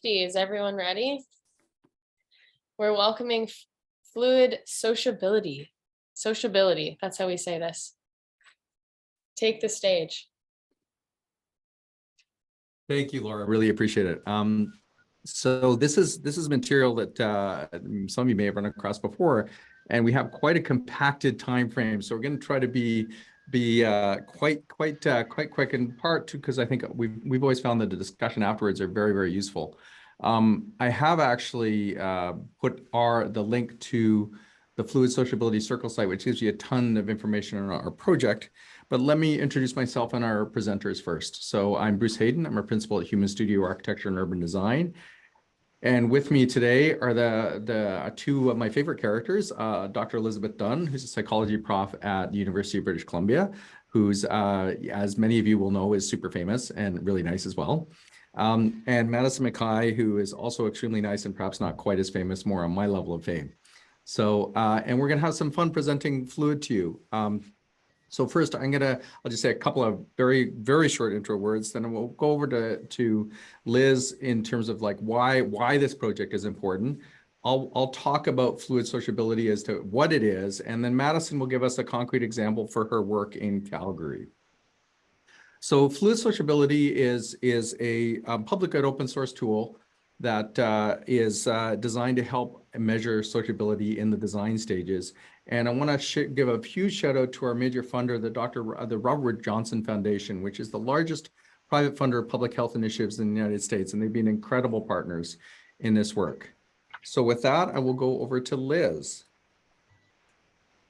safety. Is everyone ready? We're welcoming FLUID Sociability. Sociability, that's how we say this. Take the stage. Thank you, Laura. Really appreciate it. So this is material that some of you may have run across before, and we have quite a compacted time frame. So we're going to try to be quite quick, in part because I think we've always found that the discussion afterwards are very useful. I have actually put the link to the FLUID Sociability Circle site, which gives you a ton of information on our project. But let me introduce myself and our presenters first. So I'm Bruce Haden. I'm a principal at Human Studio Architecture and Urban Design. And with me today are the two of my favorite characters, Dr. Elizabeth Dunn, who's a psychology prof at the University of British Columbia, who's, as many of you will know, is super famous and really nice as well. And Madyson McKay, who is also extremely nice and perhaps not quite as famous, more on my level of fame. So, and we're going to have some fun presenting FLUID to you. So first, I'll just say a couple of very short intro words. Then we'll go over to Liz in terms of like why this project is important. I'll talk about FLUID sociability as to what it is, and then Madyson will give us a concrete example for her work in Calgary. So FLUID sociability is a public good open source tool that is designed to help measure sociability in the design stages. And I want to give a huge shout out to our major funder, the Robert Johnson Foundation, which is the largest private funder of public health initiatives in the United States. And they've been incredible partners in this work. So with that, I will go over to Liz.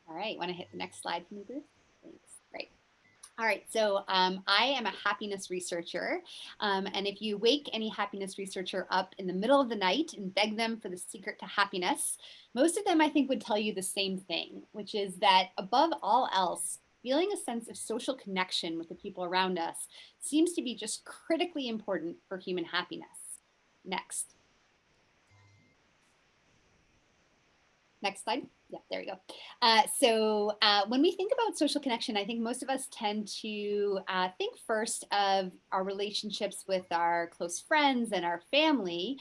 All right, want to hit the next slide for me, Bruce? Thanks. Great. All right, so I am a happiness researcher, and if you wake any happiness researcher up in the middle of the night and beg them for the secret to happiness, most of them I think would tell you the same thing, which is that above all else, feeling a sense of social connection with the people around us seems to be just critically important for human happiness. Next. Next slide. Yeah, there you go. So when we think about social connection, I think most of us tend to think first of our relationships with our close friends and our family.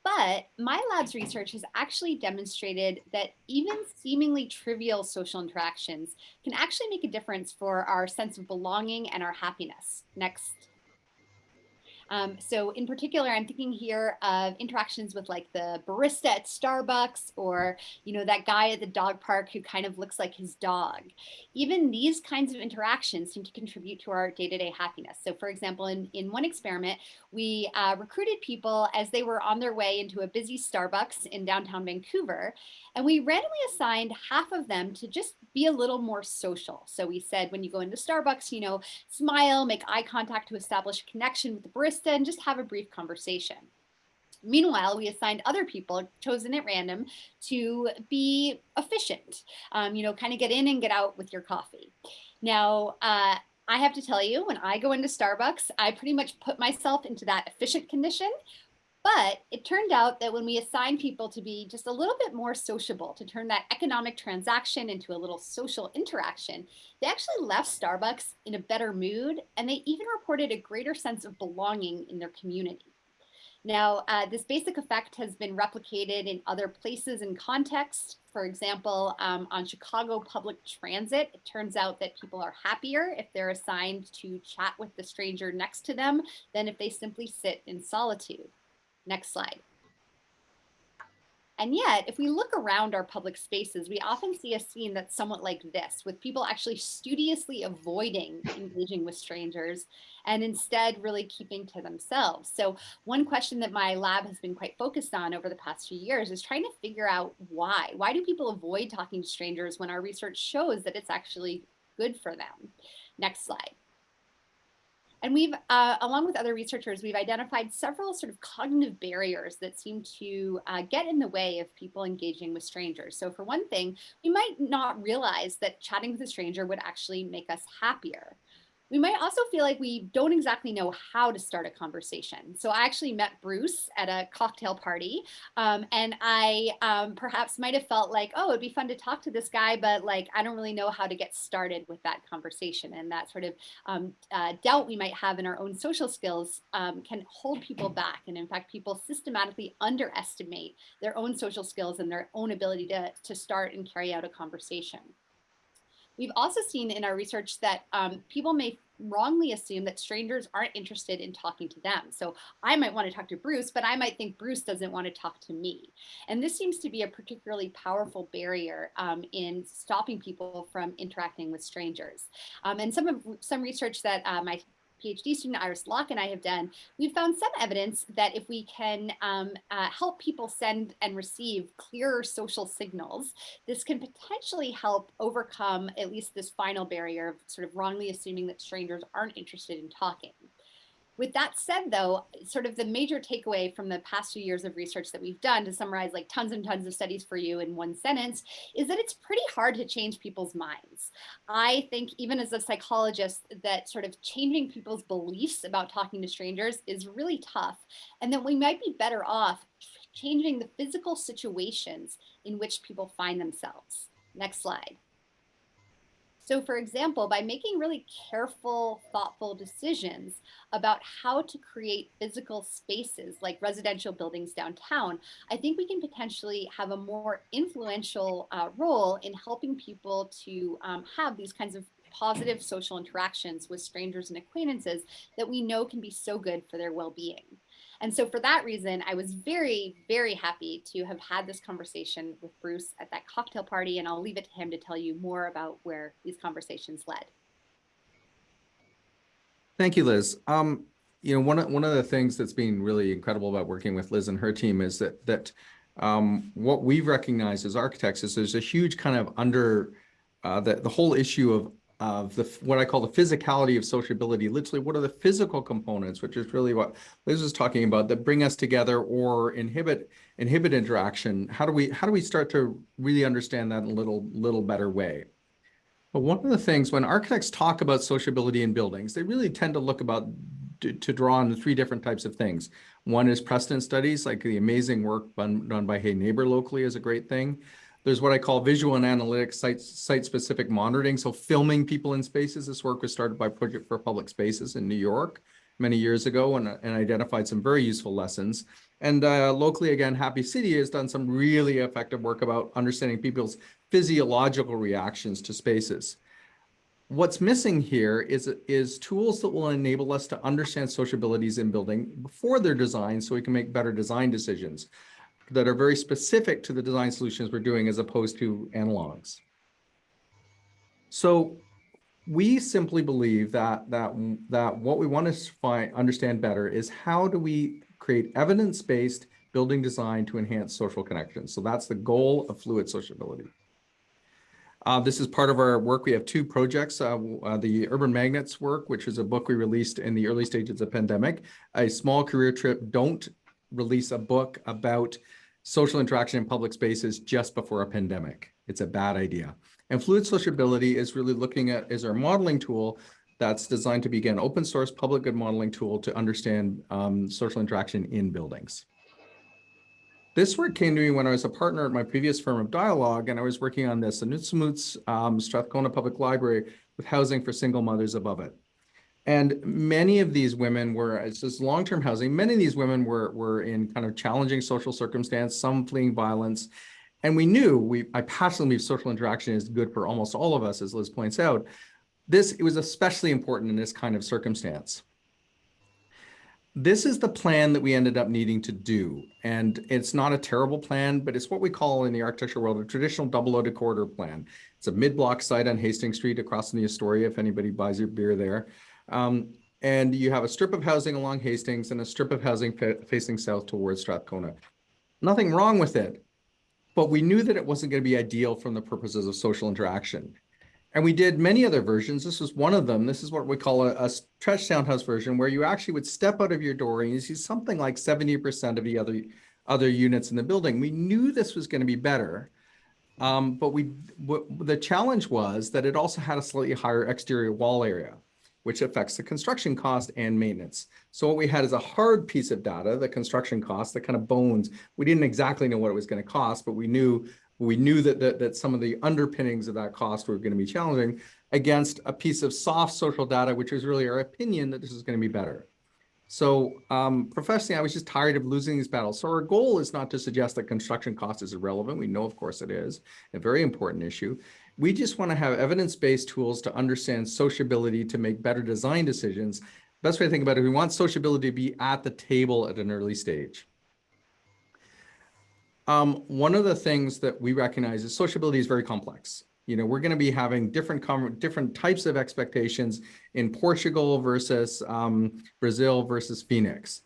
But my lab's research has actually demonstrated that even seemingly trivial social interactions can actually make a difference for our sense of belonging and our happiness. Next. So in particular, I'm thinking here of interactions with like the barista at Starbucks, or, you know, that guy at the dog park who kind of looks like his dog. Even these kinds of interactions seem to contribute to our day-to-day happiness. So for example, in one experiment, we recruited people as they were on their way into a busy Starbucks in downtown Vancouver, and we randomly assigned half of them to just be a little more social. So we said, when you go into Starbucks, you know, smile, make eye contact to establish a connection with the barista, and just have a brief conversation. Meanwhile, we assigned other people chosen at random to be efficient, you know, kind of get in and get out with your coffee. Now, I have to tell you, when I go into Starbucks, I pretty much put myself into that efficient condition. But it turned out that when we assigned people to be just a little bit more sociable, to turn that economic transaction into a little social interaction, they actually left Starbucks in a better mood, and they even reported a greater sense of belonging in their community. Now, this basic effect has been replicated in other places and contexts. For example, on Chicago public transit, it turns out that people are happier if they're assigned to chat with the stranger next to them than if they simply sit in solitude. Next slide. And yet, if we look around our public spaces, we often see a scene that's somewhat like this, with people actually studiously avoiding engaging with strangers and instead really keeping to themselves. So one question that my lab has been quite focused on over the past few years is trying to figure out why. Why do people avoid talking to strangers when our research shows that it's actually good for them? Next slide. And we've, along with other researchers, we've identified several sort of cognitive barriers that seem to get in the way of people engaging with strangers. So for one thing, we might not realize that chatting with a stranger would actually make us happier. We might also feel like we don't exactly know how to start a conversation. So I actually met Bruce at a cocktail party, and I perhaps might have felt like, oh, it'd be fun to talk to this guy, but like, I don't really know how to get started with that conversation. And that sort of doubt we might have in our own social skills can hold people back. And in fact, people systematically underestimate their own social skills and their own ability to start and carry out a conversation. We've also seen in our research that people may wrongly assume that strangers aren't interested in talking to them. So I might want to talk to Bruce, but I might think Bruce doesn't want to talk to me. And this seems to be a particularly powerful barrier in stopping people from interacting with strangers. And some research that my PhD student Iris Locke and I have done, we've found some evidence that if we can help people send and receive clearer social signals, this can potentially help overcome at least this final barrier of sort of wrongly assuming that strangers aren't interested in talking. With that said, though, sort of the major takeaway from the past few years of research that we've done, to summarize like tons and tons of studies for you in one sentence, is that it's pretty hard to change people's minds. I think even as a psychologist that sort of changing people's beliefs about talking to strangers is really tough, and that we might be better off changing the physical situations in which people find themselves. Next slide. So for example, by making really careful, thoughtful decisions about how to create physical spaces like residential buildings downtown, I think we can potentially have a more influential role in helping people to have these kinds of positive social interactions with strangers and acquaintances that we know can be so good for their well-being. And so for that reason, I was very, very happy to have had this conversation with Bruce at that cocktail party, and I'll leave it to him to tell you more about where these conversations led. Thank you, Liz. You know, one of the things that's been really incredible about working with Liz and her team is that what we've recognized as architects is there's a huge kind of the whole issue of what I call the physicality of sociability. Literally, what are the physical components, which is really what Liz was talking about, that bring us together or inhibit interaction. How do we start to really understand that in a little better way? But one of the things when architects talk about sociability in buildings, they really tend to look to draw on three different types of things. One is precedent studies, like the amazing work done by Haden locally is a great thing. There's what I call visual and analytics, site-specific monitoring. So filming people in spaces. This work was started by Project for Public Spaces in New York many years ago and identified some very useful lessons. And locally, again, Happy City has done some really effective work about understanding people's physiological reactions to spaces. What's missing here is tools that will enable us to understand sociabilities in building before they're designed so we can make better design decisions that are very specific to the design solutions we're doing as opposed to analogs. So we simply believe that what we want to understand better is how do we create evidence-based building design to enhance social connections. So that's the goal of fluid sociability. This is part of our work. We have two projects, the Urban Magnets work, which is a book we released in the early stages of pandemic, a small career trip. Don't release a book about social interaction in public spaces just before a pandemic. It's a bad idea. And fluid sociability is really looking at is our modeling tool that's designed to be, again, open source public good modeling tool to understand social interaction in buildings. This work came to me when I was a partner at my previous firm of Dialogue, and I was working on this, the Nutsumut's Strathcona Public Library with housing for single mothers above it. And many of these women were, it's just long-term housing, many of these women were in kind of challenging social circumstance, some fleeing violence. And we knew, I passionately believe social interaction is good for almost all of us, as Liz points out. It was especially important in this kind of circumstance. This is the plan that we ended up needing to do. And it's not a terrible plan, but it's what we call in the architecture world a traditional double-loaded corridor plan. It's a mid-block site on Hastings Street across from the Astoria, if anybody buys your beer there. And you have a strip of housing along Hastings and a strip of housing facing south towards Strathcona. Nothing wrong with it, but we knew that it wasn't going to be ideal from the purposes of social interaction. And we did many other versions. This was one of them. This is what we call a stretch townhouse version, where you actually would step out of your door and you see something like 70% of the other units in the building. We knew this was going to be better, but the challenge was that it also had a slightly higher exterior wall area, which affects the construction cost and maintenance. So what we had is a hard piece of data, the construction cost, the kind of bones. We didn't exactly know what it was going to cost, but we knew that some of the underpinnings of that cost were going to be challenging, against a piece of soft social data, which was really our opinion that this is going to be better. So professionally, I was just tired of losing these battles. So our goal is not to suggest that construction cost is irrelevant. We know, of course, it is a very important issue. We just want to have evidence-based tools to understand sociability, to make better design decisions. Best way to think about it, we want sociability to be at the table at an early stage. One of the things that we recognize is sociability is very complex. You know, we're going to be having different types of expectations in Portugal versus Brazil versus Phoenix.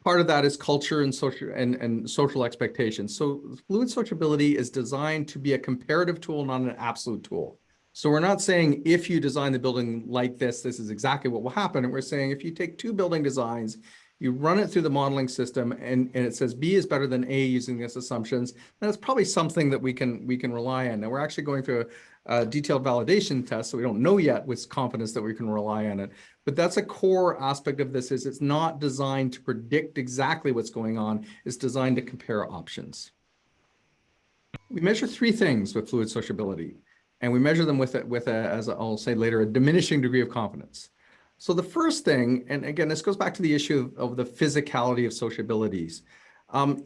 Part of that is culture and social expectations. So fluid sociability is designed to be a comparative tool, not an absolute tool. So we're not saying if you design the building like this, this is exactly what will happen. And we're saying if you take two building designs, you run it through the modeling system, and it says B is better than A using these assumptions, then it's probably something that we can rely on. Now we're actually going through a detailed validation test, so we don't know yet with confidence that we can rely on it. But that's a core aspect of this, is it's not designed to predict exactly what's going on. It's designed to compare options. We measure three things with fluid sociability, and we measure them with as I'll say later, a diminishing degree of confidence. So the first thing, and again, this goes back to the issue of the physicality of sociabilities,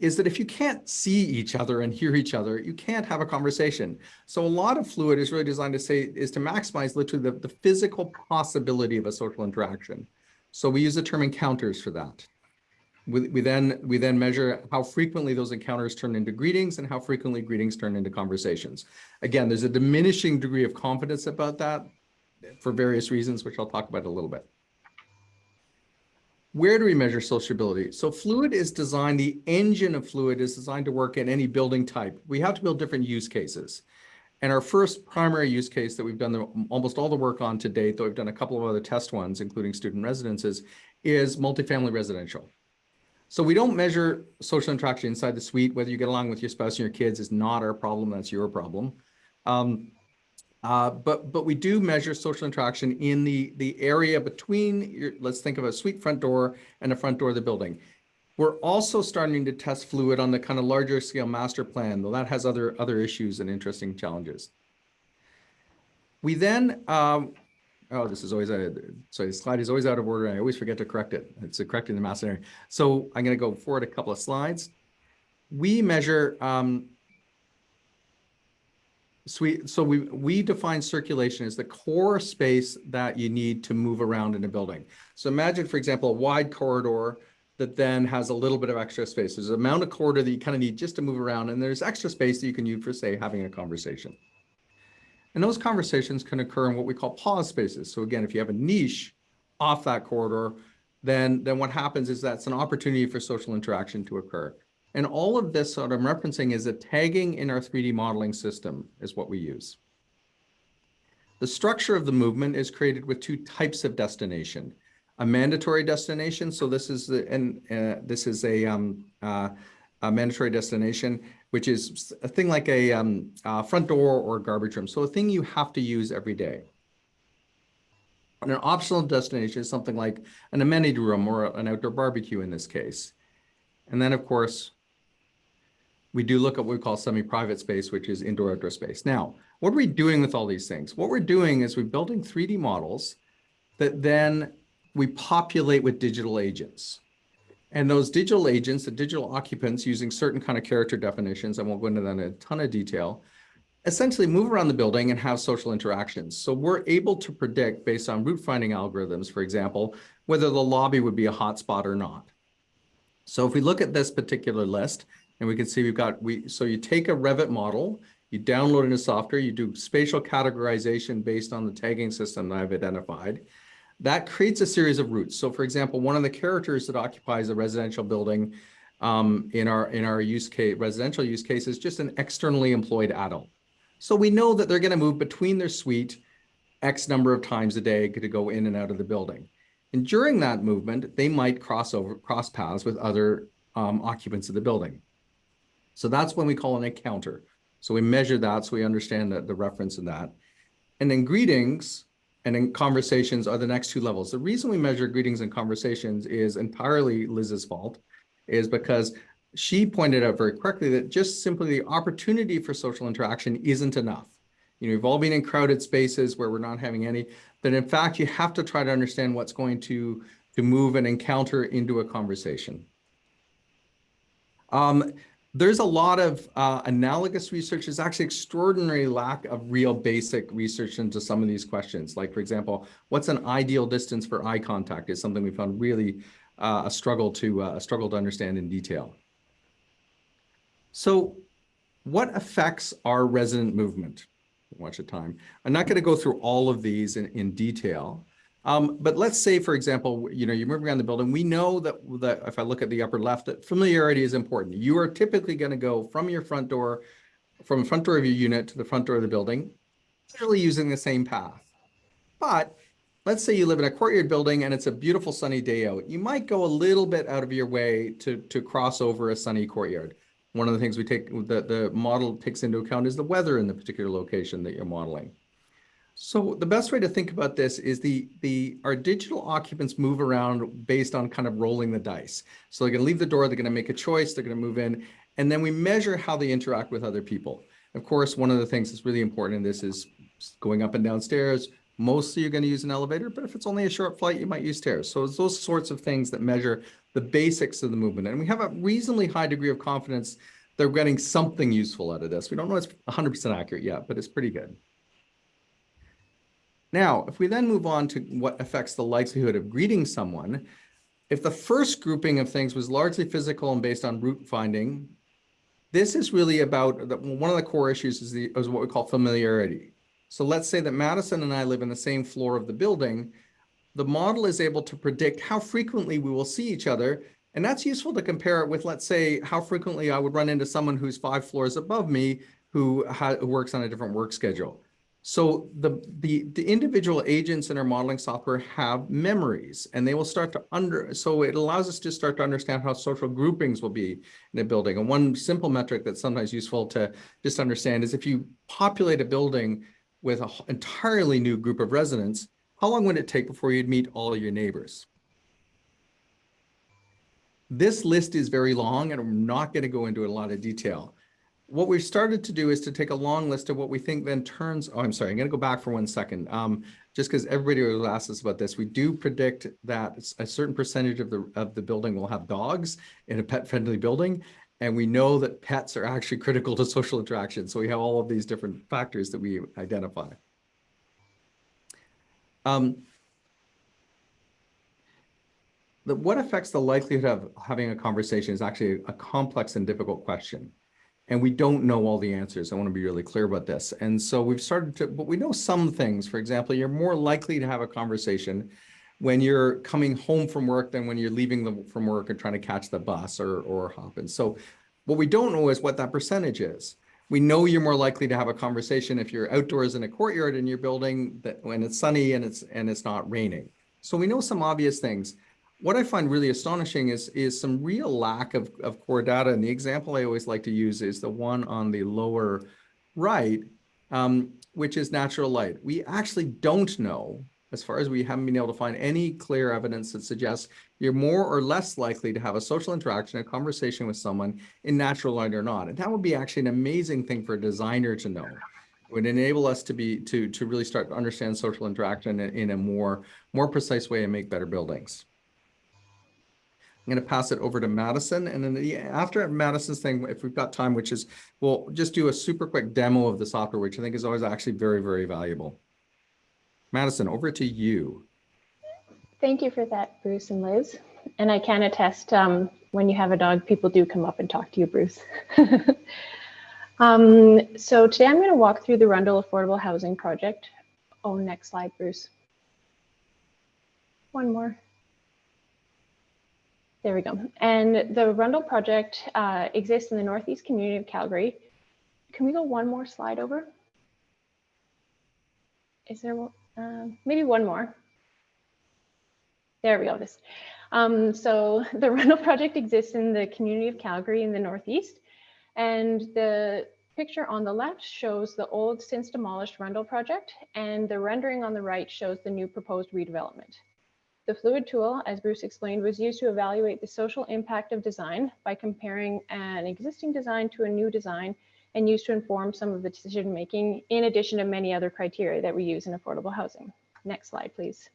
is that if you can't see each other and hear each other, you can't have a conversation. So a lot of fluid is really designed to maximize literally the physical possibility of a social interaction. So we use the term encounters for that. We then measure how frequently those encounters turn into greetings and how frequently greetings turn into conversations. Again, there's a diminishing degree of confidence about that for various reasons, which I'll talk about a little bit. Where do we measure sociability? So fluid is designed, the engine of fluid is designed to work in any building type. We have to build different use cases. And our first primary use case that we've done almost all the work on to date, though we've done a couple of other test ones, including student residences, is multifamily residential. So we don't measure social interaction inside the suite. Whether you get along with your spouse and your kids is not our problem, that's your problem. But we do measure social interaction in the area between, let's think of a suite front door and the front door of the building. We're also starting to test fluid on the kind of larger scale master plan, though that has other issues and interesting challenges. We then, oh, this is always, sorry, the slide is always out of order. I always forget to correct it. It's correcting the master area. So I'm going to go forward a couple of slides. We measure, so we define circulation as the core space that you need to move around in a building. So imagine, for example, a wide corridor that then has a little bit of extra space. There's an amount of corridor that you kind of need just to move around, and there's extra space that you can use for, say, having a conversation. And those conversations can occur in what we call pause spaces. So again, if you have a niche off that corridor, then what happens is that's an opportunity for social interaction to occur. And all of this, what I'm referencing, is that tagging in our 3D modeling system is what we use. The structure of the movement is created with two types of destination. A mandatory destination, so this is a mandatory destination, which is a thing like a front door or garbage room. So a thing you have to use every day. And an optional destination is something like an amenity room or an outdoor barbecue in this case. And then, of course, we do look at what we call semi-private space, which is indoor-outdoor space. Now, what are we doing with all these things? What we're doing is we're building 3D models that then we populate with digital agents. And those digital agents, the digital occupants, using certain kind of character definitions, I won't go into that in a ton of detail, essentially move around the building and have social interactions. So we're able to predict, based on route finding algorithms, for example, whether the lobby would be a hotspot or not. So if we look at this particular list, and we can see so you take a Revit model, you download it into software, you do spatial categorization based on the tagging system that I've identified. That creates a series of routes. So for example, one of the characters that occupies a residential building in our use case, residential use case, is just an externally employed adult. So we know that they're going to move between their suite X number of times a day to go in and out of the building. And during that movement, they might cross paths with other occupants of the building. So that's when we call an encounter. So we measure that so we understand the reference in that. And then greetings and in conversations are the next two levels. The reason we measure greetings and conversations is entirely Liz's fault, is because she pointed out very correctly that just simply the opportunity for social interaction isn't enough. You know, we've all been in crowded spaces where we're not having any, but in fact, you have to try to understand what's going to move an encounter into a conversation. There's a lot of analogous research. There's actually extraordinary lack of real basic research into some of these questions. Like, for example, what's an ideal distance for eye contact is something we found really a struggle to understand in detail. So what affects our resident movement? Watch the time. I'm not going to go through all of these in detail. But let's say, for example, you know, you're moving around the building. We know that if I look at the upper left, that familiarity is important. You are typically going to go from your front door, from the front door of your unit to the front door of the building, usually using the same path. But let's say you live in a courtyard building and it's a beautiful sunny day out. You might go a little bit out of your way to cross over a sunny courtyard. One of the things we take that the model takes into account is the weather in the particular location that you're modeling. So the best way to think about this is our digital occupants move around based on kind of rolling the dice. So they're going to leave the door, they're going to make a choice, they're going to move in, and then we measure how they interact with other people. Of course, one of the things that's really important in this is going up and down stairs. Mostly you're going to use an elevator, but if it's only a short flight, you might use stairs. So it's those sorts of things that measure the basics of the movement. And we have a reasonably high degree of confidence they're getting something useful out of this. We don't know it's 100% accurate yet, but it's pretty good. Now, if we then move on to what affects the likelihood of greeting someone, if the first grouping of things was largely physical and based on route finding, this is really about, one of the core issues is what we call familiarity. So let's say that Madyson and I live in the same floor of the building. The model is able to predict how frequently we will see each other. And that's useful to compare it with, let's say, how frequently I would run into someone who's 5 floors above me who works on a different work schedule. So the individual agents in our modeling software have memories, and they will start to so it allows us to start to understand how social groupings will be in a building. And one simple metric that's sometimes useful to just understand is if you populate a building with an entirely new group of residents, how long would it take before you'd meet all of your neighbors? This list is very long, and I'm not going to go into a lot of detail. What we've started to do is to take a long list of what we think then turns, oh, I'm sorry, I'm going to go back for 1 second. Just because everybody will ask us about this, we do predict that a certain percentage of the building will have dogs in a pet-friendly building. And we know that pets are actually critical to social interaction. So we have all of these different factors that we identify. What affects the likelihood of having a conversation is actually a complex and difficult question. And we don't know all the answers. I want to be really clear about this. And so we've started to, but we know some things. For example, you're more likely to have a conversation when you're coming home from work than when you're leaving from work and trying to catch the bus or hop in. So what we don't know is what that percentage is. We know you're more likely to have a conversation if you're outdoors in a courtyard in your building that when it's sunny and it's not raining. So we know some obvious things. What I find really astonishing is some real lack of core data. And the example I always like to use is the one on the lower right, which is natural light. We actually don't know, as far as we haven't been able to find any clear evidence that suggests you're more or less likely to have a social interaction, a conversation with someone in natural light or not. And that would be actually an amazing thing for a designer to know. It would enable us to really start to understand social interaction in a more precise way and make better buildings. I'm going to pass it over to Madyson, and then after Madyson's thing, if we've got time, which is, we'll just do a super quick demo of the software, which I think is always actually very, very valuable. Madyson, over to you. Thank you for that, Bruce and Liz. And I can attest, when you have a dog, people do come up and talk to you, Bruce. So today I'm going to walk through the Rundle Affordable Housing Project. Oh, next slide, Bruce. One more. There we go. And the Rundle project exists in the Northeast community of Calgary. Can we go one more slide over? Is there maybe one more? There we go. This. So the Rundle project exists in the community of Calgary in the Northeast, and the picture on the left shows the old since demolished Rundle project, and the rendering on the right shows the new proposed redevelopment. The FLUID tool, as Bruce explained, was used to evaluate the social impact of design by comparing an existing design to a new design, and used to inform some of the decision making, in addition to many other criteria that we use in affordable housing. Next slide, please.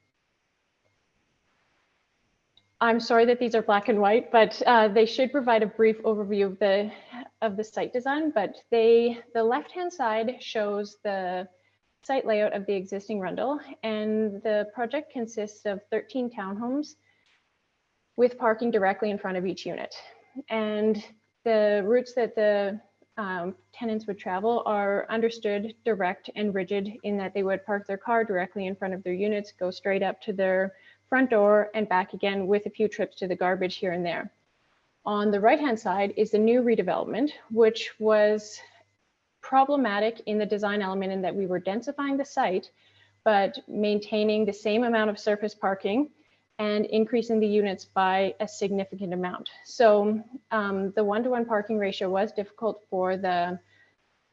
I'm sorry that these are black and white, but they should provide a brief overview of the site design. But the left-hand side shows the site layout of the existing Rundle, and the project consists of 13 townhomes with parking directly in front of each unit. And the routes that the tenants would travel are understood, direct, and rigid, in that they would park their car directly in front of their units, go straight up to their front door and back again, with a few trips to the garbage here and there. On the right-hand side is the new redevelopment, which was problematic in the design element in that we were densifying the site, but maintaining the same amount of surface parking and increasing the units by a significant amount. So the one-to-one parking ratio was difficult for the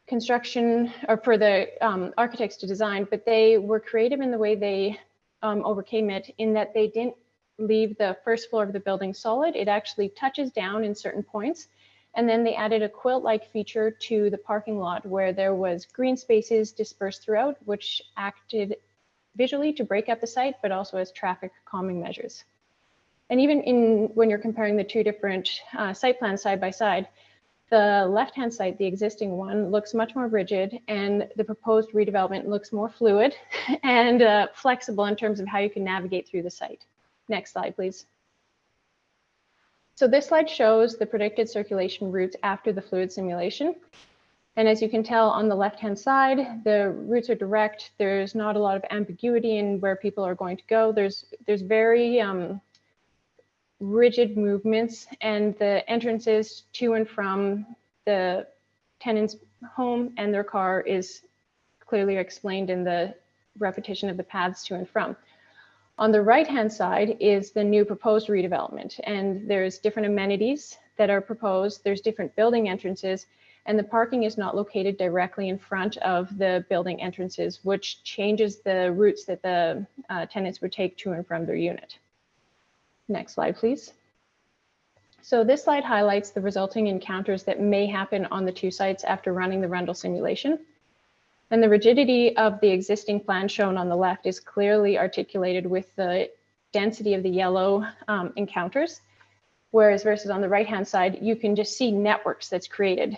construction, or for the architects to design, but they were creative in the way they overcame it, in that they didn't leave the first floor of the building solid. It actually touches down in certain points. And then they added a quilt-like feature to the parking lot, where there was green spaces dispersed throughout, which acted visually to break up the site, but also as traffic calming measures. And even when you're comparing the two different site plans side by side, the left-hand side, the existing one, looks much more rigid, and the proposed redevelopment looks more fluid and flexible in terms of how you can navigate through the site. Next slide, please. So this slide shows the predicted circulation routes after the fluid simulation. And as you can tell on the left-hand side, the routes are direct. There's not a lot of ambiguity in where people are going to go. There's very rigid movements, and the entrances to and from the tenant's home and their car is clearly explained in the repetition of the paths to and from. On the right-hand side is the new proposed redevelopment, and there's different amenities that are proposed. There's different building entrances, and the parking is not located directly in front of the building entrances, which changes the routes that the tenants would take to and from their unit. Next slide, please. So this slide highlights the resulting encounters that may happen on the two sites after running the Rundle simulation. And the rigidity of the existing plan shown on the left is clearly articulated with the density of the yellow encounters, whereas versus on the right-hand side, you can just see networks that's created.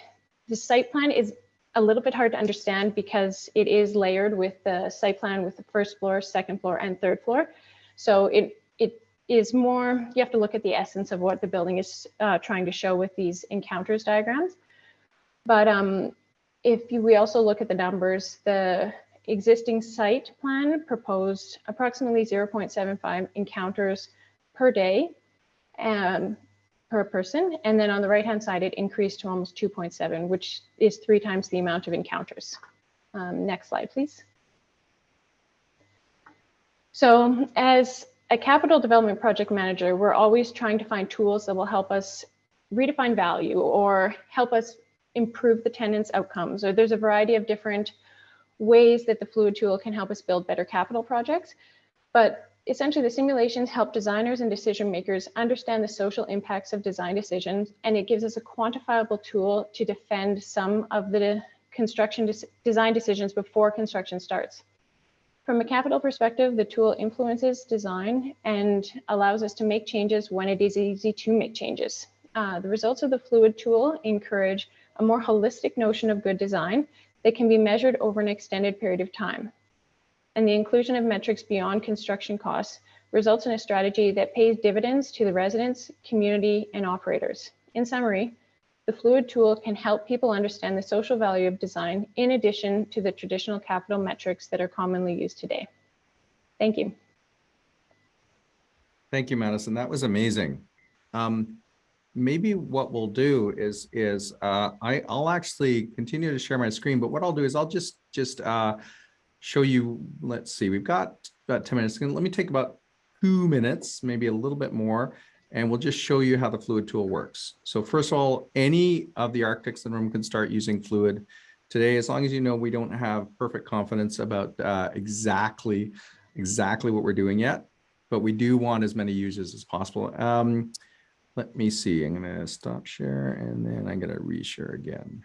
The site plan is a little bit hard to understand because it is layered with the site plan with the first floor, second floor, and third floor. So it is more, you have to look at the essence of what the building is trying to show with these encounters diagrams. But we also look at the numbers, the existing site plan proposed approximately 0.75 encounters per day per person. And then on the right-hand side, it increased to almost 2.7, which is 3 times the amount of encounters. Next slide, please. So as a capital development project manager, we're always trying to find tools that will help us redefine value or help us improve the tenant's outcomes. Or there's a variety of different ways that the FLUID tool can help us build better capital projects. But essentially, the simulations help designers and decision makers understand the social impacts of design decisions, and it gives us a quantifiable tool to defend some of the construction design decisions before construction starts. From a capital perspective, the tool influences design and allows us to make changes when it is easy to make changes. The results of the FLUID tool encourage a more holistic notion of good design that can be measured over an extended period of time. And the inclusion of metrics beyond construction costs results in a strategy that pays dividends to the residents, community, and operators. In summary, the FLUID tool can help people understand the social value of design in addition to the traditional capital metrics that are commonly used today. Thank you. Thank you, Madyson. That was amazing. Maybe what we'll do is I'll actually continue to share my screen, but what I'll do is I'll just show you, let's see, we've got about 10 minutes. Let me take about 2 minutes, maybe a little bit more, and we'll just show you how the FLUID tool works. So first of all, any of the architects in the room can start using FLUID today, as long as you know we don't have perfect confidence about exactly what we're doing yet, but we do want as many users as possible. Let me see, I'm gonna stop share and then I'm gonna reshare again.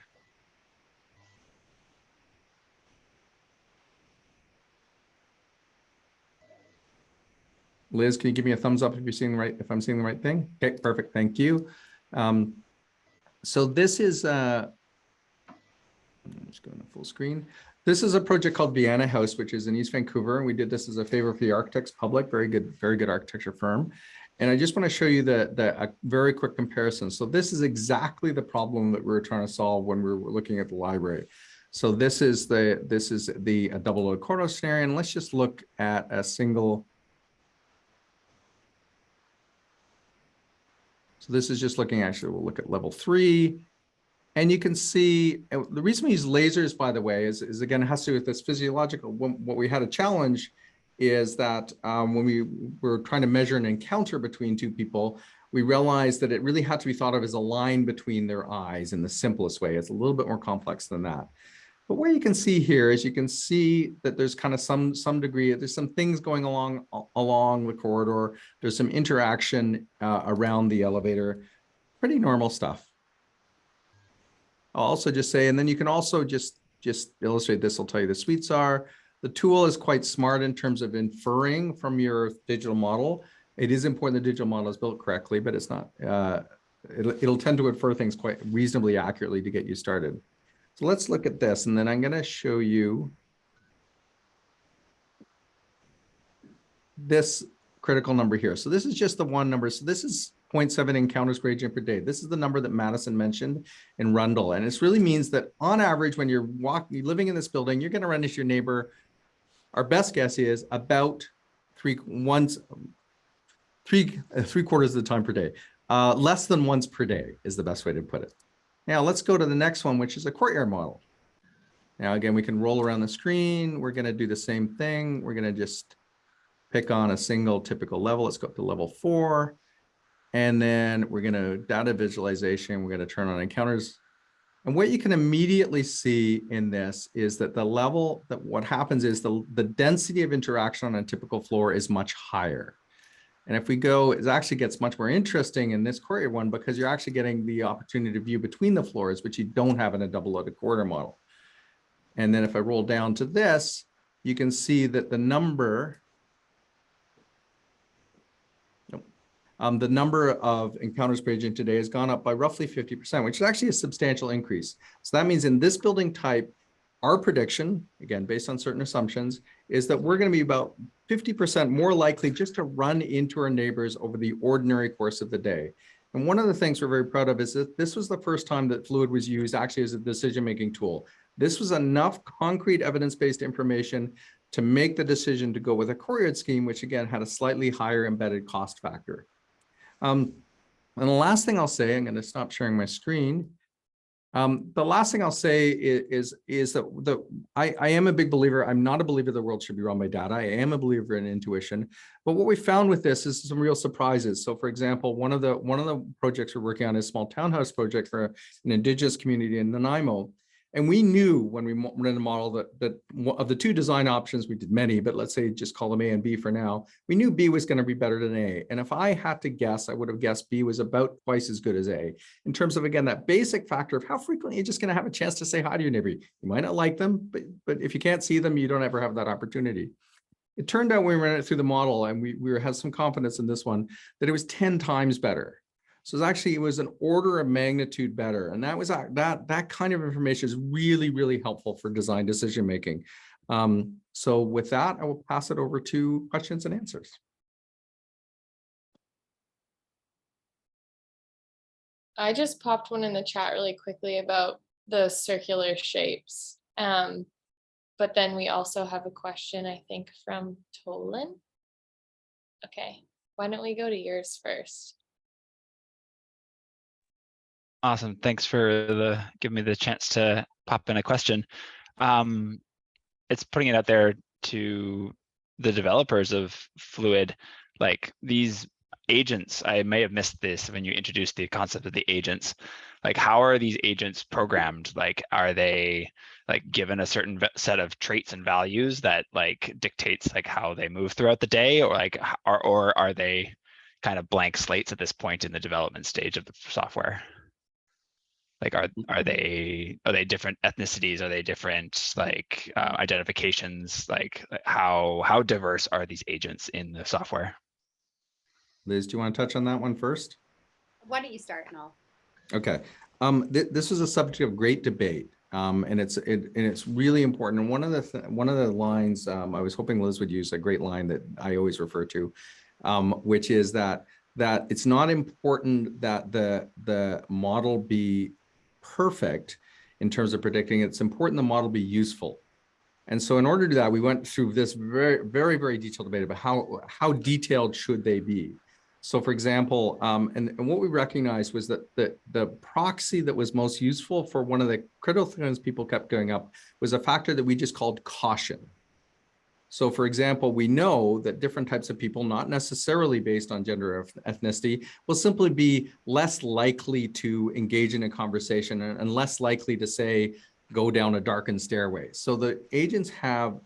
Liz, can you give me a thumbs up if you're seeing the right, if I'm seeing the right thing? Okay, perfect, thank you. So this is, I'm just going to full screen. This is a project called Vienna House, which is in East Vancouver. And we did this as a favor for the Architects Public, very good architecture firm. And I just want to show you a very quick comparison. So this is exactly the problem that we were trying to solve when we were looking at the library. So this is the double load corridor scenario. And let's just look at a single. So this is just looking, actually, we'll look at level 3. And you can see, the reason we use lasers, by the way, is again, it has to do with this physiological. What we had a challenge is that when we were trying to measure an encounter between two people, we realized that it really had to be thought of as a line between their eyes in the simplest way. It's a little bit more complex than that. But what you can see here is you can see that there's kind of some degree, there's some things going along the corridor. There's some interaction around the elevator, pretty normal stuff. I'll also just say, and then you can also just illustrate this. I'll tell you the suites are. The tool is quite smart in terms of inferring from your digital model. It is important the digital model is built correctly, but it's not. It'll tend to infer things quite reasonably accurately to get you started. So let's look at this, and then I'm going to show you this critical number here. So this is just the one number. So this is 0.7 encounters per agent per day. This is the number that Madyson mentioned in Rundle. And it really means that on average, when you're living in this building, you're going to run into your neighbor. Our best guess is about three quarters of the time per day. Less than once per day is the best way to put it. Now let's go to the next one, which is a courtyard model. Now, again, we can roll around the screen. We're going to do the same thing. We're going to just pick on a single typical level. Let's go up to level 4. And then we're going to data visualization. We're going to turn on encounters. And what you can immediately see in this is that the level that what happens is the density of interaction on a typical floor is much higher. And if we go, it actually gets much more interesting in this courtyard one because you're actually getting the opportunity to view between the floors, which you don't have in a double loaded corridor model. And then if I roll down to this, you can see that the number of encounters per agent today has gone up by roughly 50%, which is actually a substantial increase. So that means in this building type, our prediction, again, based on certain assumptions, is that we're going to be about 50% more likely just to run into our neighbors over the ordinary course of the day. And one of the things we're very proud of is that this was the first time that FLUID was used actually as a decision-making tool. This was enough concrete evidence-based information to make the decision to go with a courtyard scheme, which again had a slightly higher embedded cost factor. And the last thing I'll say, I'm going to stop sharing my screen. The last thing I'll say is that I am a big believer. I'm not a believer the world should be run by data. I am a believer in intuition. But what we found with this is some real surprises. So, for example, one of the projects we're working on is a small townhouse project for an Indigenous community in Nanaimo. And we knew when we ran a model that of the two design options, we did many, but let's say just call them A and B for now. We knew B was going to be better than A. And if I had to guess, I would have guessed B was about twice as good as A in terms of, again, that basic factor of how frequently you're just going to have a chance to say hi to your neighbor. You might not like them, but if you can't see them, you don't ever have that opportunity. It turned out when we ran it through the model, and we had some confidence in this one, that it was 10 times better. So it was an order of magnitude better. And that was that kind of information is really, really helpful for design decision making. So with that, I will pass it over to questions and answers. I just popped one in the chat really quickly about the circular shapes. But then we also have a question, I think, from Tolan. Okay, why don't we go to yours first? Awesome. Thanks for giving me the chance to pop in a question. It's putting it out there to the developers of FLUID, like these agents, I may have missed this when you introduced the concept of the agents. Like, how are these agents programmed? Like, are they like given a certain set of traits and values that like dictates like how they move throughout the day, or like, or are they kind of blank slates at this point in the development stage of the software? Like, are they different ethnicities? Are they different like identifications? Like, how diverse are these agents in the software? Liz, do you want to touch on that one first? Why don't you start and I'll. Okay. This was a subject of great debate, and it's really important. And one of the lines I was hoping Liz would use, a great line that I always refer to, which is that it's not important that the model be perfect in terms of predicting. It's important the model be useful. And so in order to do that, we went through this very, very, very detailed debate about how detailed should they be. So for example, and what we recognized was that the proxy that was most useful for one of the critical things people kept going up was a factor that we just called caution. So for example, we know that different types of people, not necessarily based on gender or ethnicity, will simply be less likely to engage in a conversation and less likely to say, go down a darkened stairway. So the agents have,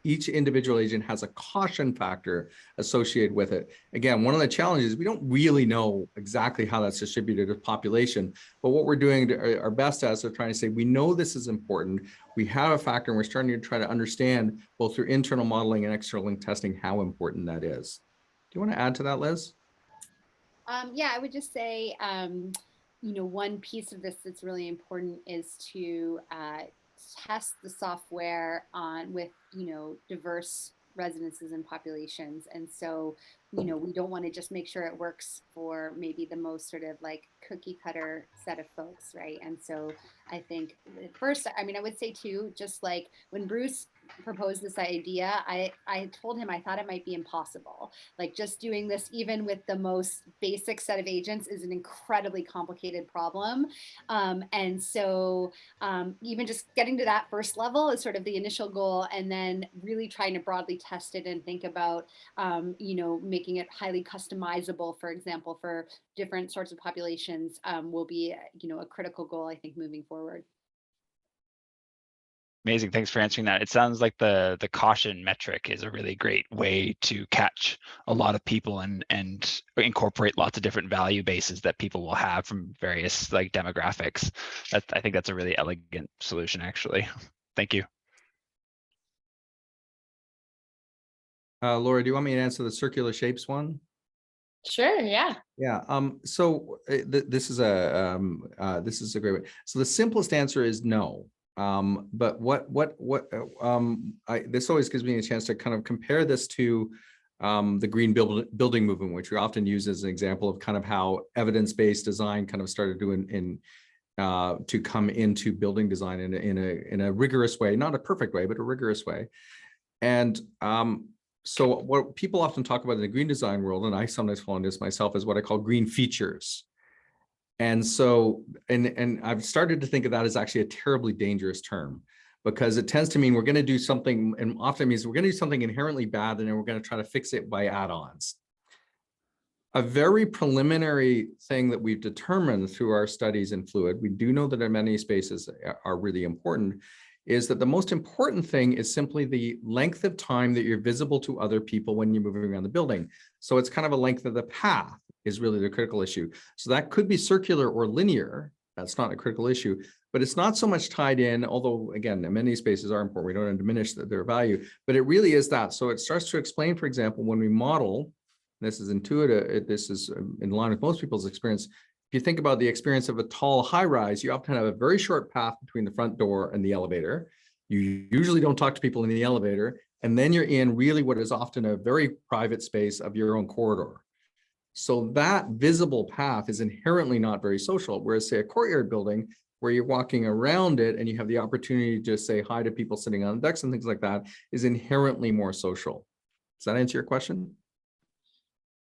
each individual agent has a caution factor associated with it. Again, one of the challenges, we don't really know exactly how that's distributed with population, but what we're doing our best as we're trying to say, we know this is important. We have a factor and we're starting to try to understand both through internal modeling and external testing how important that is. Do you want to add to that, Liz? Yeah, I would just say, you know, one piece of this that's really important is to test the software with, you know, diverse residences and populations. And so, you know, we don't want to just make sure it works for maybe the most sort of like cookie cutter set of folks, right? And so I think first, I mean, I would say too, just like when Bruce proposed this idea, I told him I thought it might be impossible. Like just doing this even with the most basic set of agents is an incredibly complicated problem. And so even just getting to that first level is sort of the initial goal, and then really trying to broadly test it and think about, you know, making it highly customizable, for example, for different sorts of populations will be, you know, a critical goal, I think, moving forward. Amazing. Thanks for answering that. It sounds like the caution metric is a really great way to catch a lot of people and incorporate lots of different value bases that people will have from various like demographics. I think that's a really elegant solution, actually. Thank you. Laura, do you want me to answer the circular shapes one? Sure, yeah. Yeah. So this is a great way. So the simplest answer is no. But this always gives me a chance to kind of compare this to the green building movement, which we often use as an example of kind of how evidence-based design kind of started doing to come into building design in a rigorous way, not a perfect way, but a rigorous way. And so what people often talk about in the green design world, and I sometimes fall into this myself, is what I call green features. And so, and I've started to think of that as actually a terribly dangerous term, because it tends to mean we're going to do something, and often means we're going to do something inherently bad, and then we're going to try to fix it by add-ons. A very preliminary thing that we've determined through our studies in FLUID, we do know that amenity spaces are really important, is that the most important thing is simply the length of time that you're visible to other people when you're moving around the building. So it's kind of a length of the path is really the critical issue. So that could be circular or linear. That's not a critical issue, but it's not so much tied in, although again, amenity spaces are important. We don't want to diminish their value, but it really is that. So it starts to explain, for example, when we model, this is intuitive, this is in line with most people's experience. If you think about the experience of a tall high rise, you often have a very short path between the front door and the elevator. You usually don't talk to people in the elevator. And then you're in really what is often a very private space of your own corridor. So that visible path is inherently not very social. Whereas say a courtyard building where you're walking around it and you have the opportunity to say hi to people sitting on decks and things like that is inherently more social. Does that answer your question?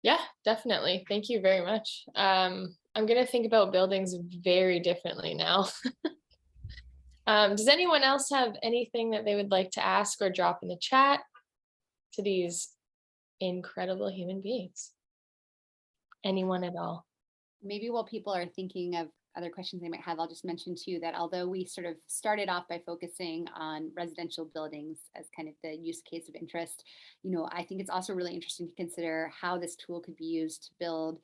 Yeah, definitely. Thank you very much. I'm going to think about buildings very differently now. Does anyone else have anything that they would like to ask or drop in the chat to these incredible human beings? anyone at all. Maybe while people are thinking of other questions they might have, I'll just mention too that although we sort of started off by focusing on residential buildings as kind of the use case of interest, I think it's also really interesting to consider how this tool could be used to build,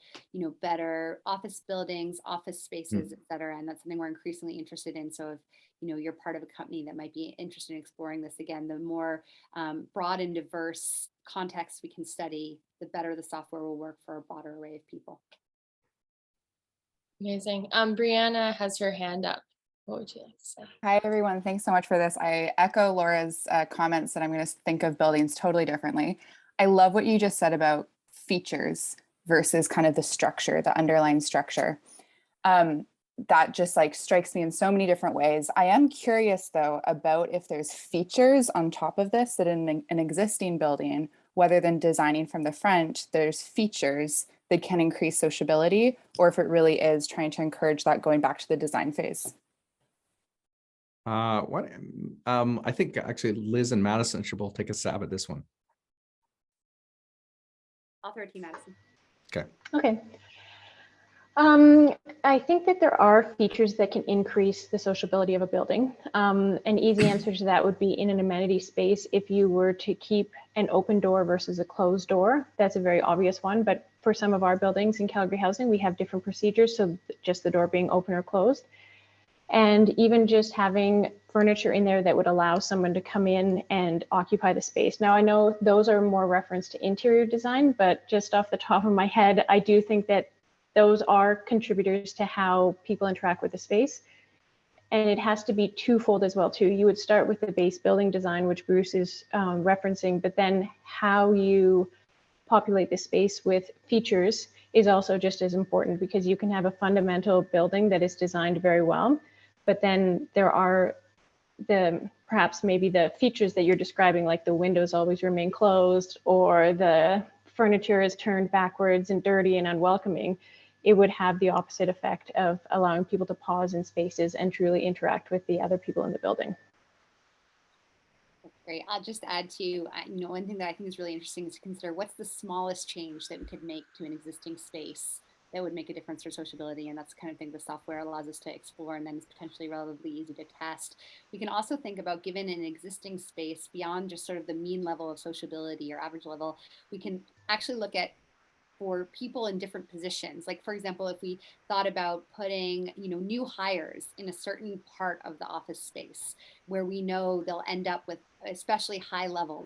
better office buildings, office spaces, et cetera. And that's something we're increasingly interested in. So if, you're part of a company that might be interested in exploring this, again, the more broad and diverse contexts we can study, the better the software will work for a broader array of people. Amazing. Brianna has her hand up. What would you like to say? Hi, everyone. Thanks so much for this. I echo Laura's comments that I'm going to think of buildings totally differently. I love what you just said about features versus kind of the structure, the underlying structure. That just like strikes me in so many different ways. I am curious though about if there's features on top of this that in an existing building, whether than designing from the front, there's features that can increase sociability, or if it really is trying to encourage that going back to the design phase. I think actually Liz and Madyson should both take a stab at this one. I'll throw it to you, Madyson. Okay. Okay. I think that there are features that can increase the sociability of a building. An easy answer to that would be in an amenity space. If you were to keep an open door versus a closed door, that's a very obvious one. But for some of our buildings in Calgary Housing, we have different procedures. So just the door being open or closed. And even just having furniture in there that would allow someone to come in and occupy the space. Now, I know those are more reference to interior design, but just off the top of my head, I do think that those are contributors to how people interact with the space. And it has to be twofold as well, too. You would start with the base building design, which Bruce is referencing, but then how you populate the space with features is also just as important, because you can have a fundamental building that is designed very well, but then there are perhaps maybe the features that you're describing, like the windows always remain closed, or the furniture is turned backwards and dirty and unwelcoming. It would have the opposite effect of allowing people to pause in spaces and truly interact with the other people in the building. That's great. I'll just add to, one thing that I think is really interesting is to consider what's the smallest change that we could make to an existing space that would make a difference for sociability. And that's the kind of thing the software allows us to explore, and then it's potentially relatively easy to test. We can also think about, given an existing space, beyond just sort of the mean level of sociability or average level, we can actually look at for people in different positions. Like, for example, if we thought about putting, new hires in a certain part of the office space where we know they'll end up with especially high levels